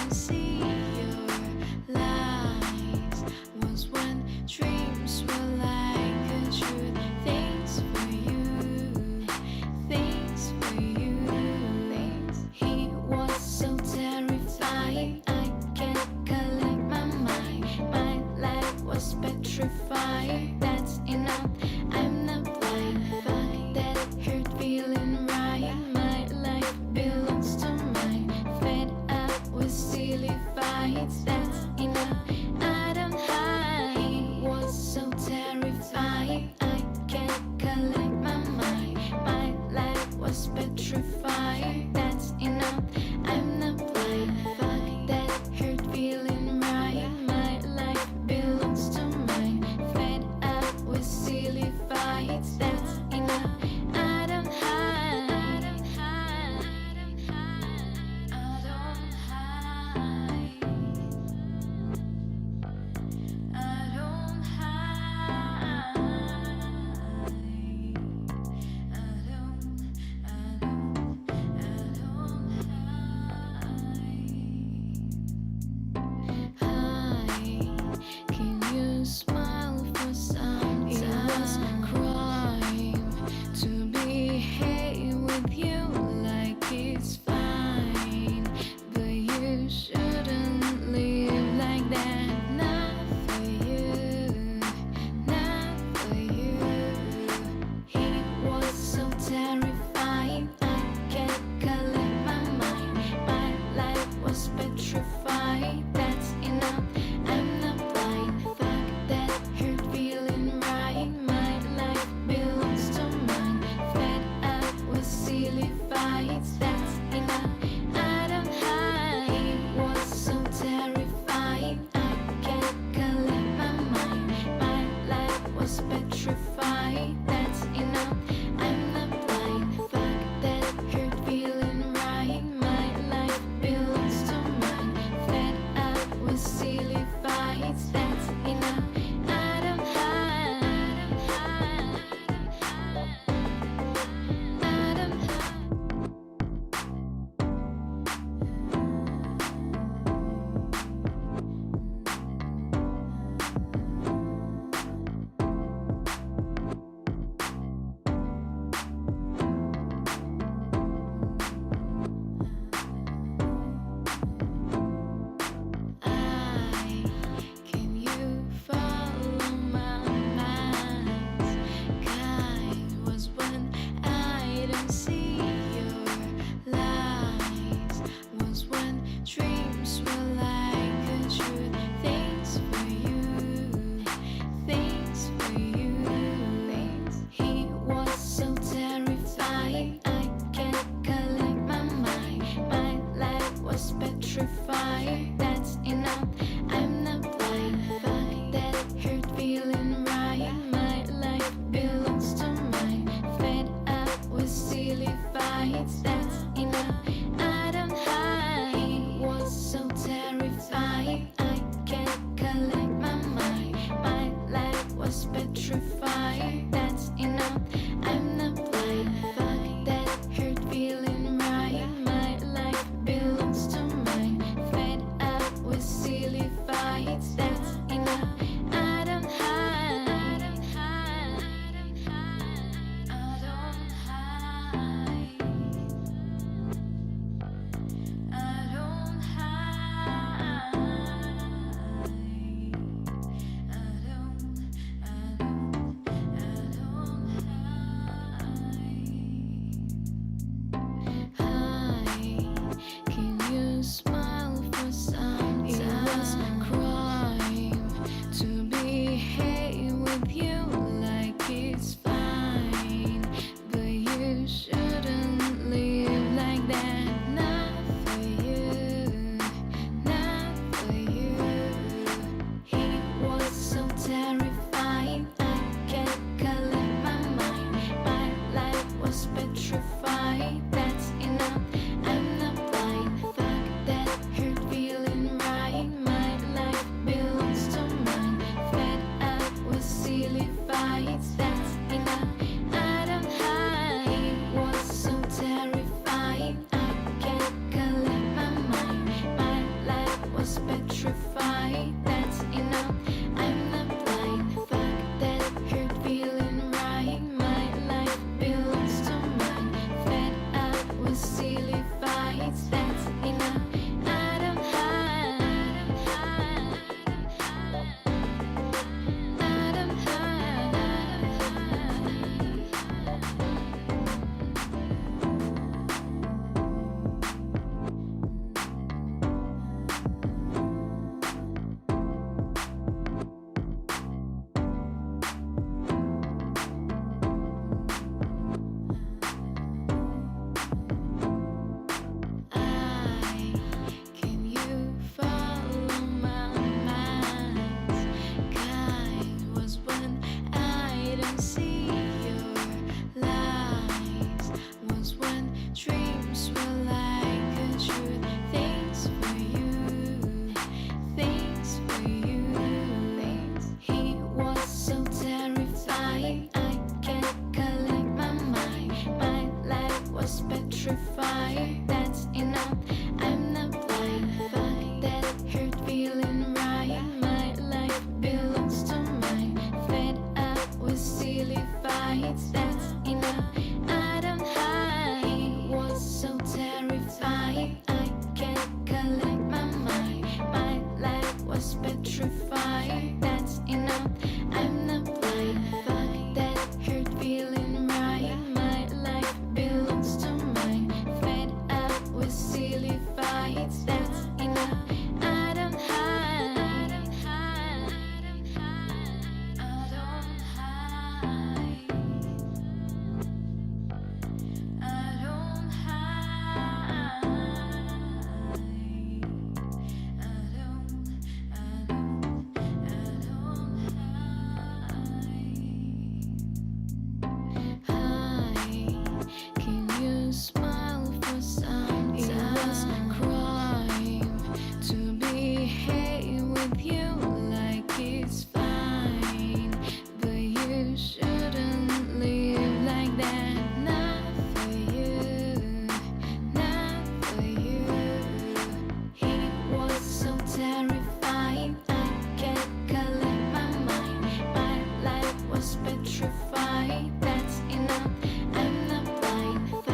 don't see your lies was when dreams were like a truth. Things for you, things for you. He was so terrified, I can't collect my mind. My life was petrified. That's enough, I'm not blind. Fuck that hurt feeling right. My life belongs to mine. Fed up with silly fights. That's enough, I don't hide. He was so terrified, I can't collect my mind. My life was petrified. That's enough, I'm not blind. Fuck that hurt feeling right. My life belongs to mine. Fed up with silly fights. That's enough, I don't hide. I don't hide. I don't hide. I don't hide. Hi, can you smile for some time? It was a crime to behave with you like it's fine, but you shouldn't live like that. Not for you, not for you. He was so terrified, I can't collect my mind. My life was petrified. That's enough, I'm not blind. Fuck that hurt feeling right. My life belongs to mine. Fed up with silly fights. That's enough, I don't hide. He was so terrified, I can't collect my mind. My life was petrified. That's enough, I'm not blind. Fuck that hurt feeling right. My life belongs to mine. Fed up with silly fights. That's enough, I don't hide. I don't hide. Can you follow my mind? Kind was when I don't see your lies. Was when dreams were like a truth. Things for you, things for you. He was so terrified, I can't collect my mind. My life was petrified. That's enough, I'm not blind. Fuck that hurt feeling right. My life belongs to mine. Fed up with silly fights. That's enough, I don't hide. He was so terrified, I can't collect my mind. My life was petrified. That's enough, I'm not blind. Fuck that hurt feeling right. My life belongs to mine. Fed up terrified, I can't collect my mind. My life was petrified. That's enough, I'm not blind. Fuck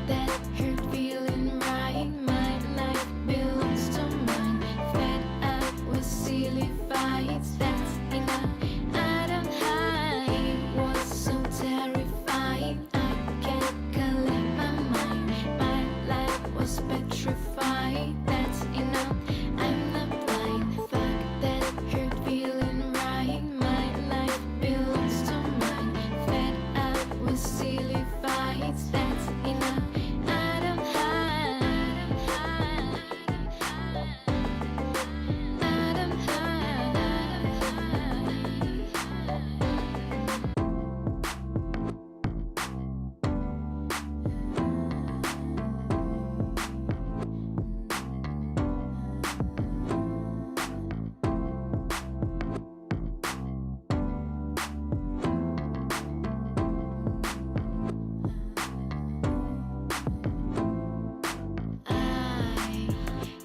that hurt feeling right. My life belongs to mine. Fed up with silly fights. That's enough, I don't hide. Was so terrified, I can't collect my mind. My life was petrified. That's enough, I'm not blind. Fuck that hurt feeling right. My life belongs to mine. Fed up with silly fights. That's enough, I don't hide. I don't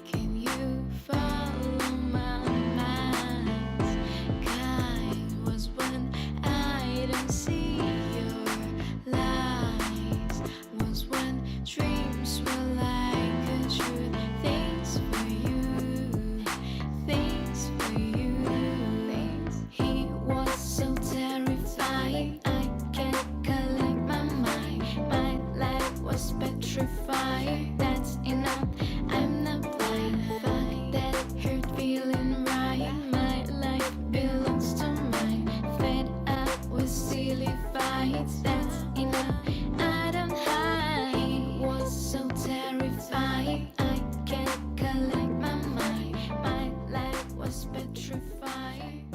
Can you follow my minds? Kind was when I don't see your lies. Was when dreams were like a truth. Things for you, things for you. He was so terrified, I can't collect my mind. My life was petrified. That's enough, I'm not blind. Fuck that hurt feeling right. My life belongs to mine. Fed up with silly fights. That's enough, I don't hide. Was so terrified, I can't collect my mind. My life was petrified.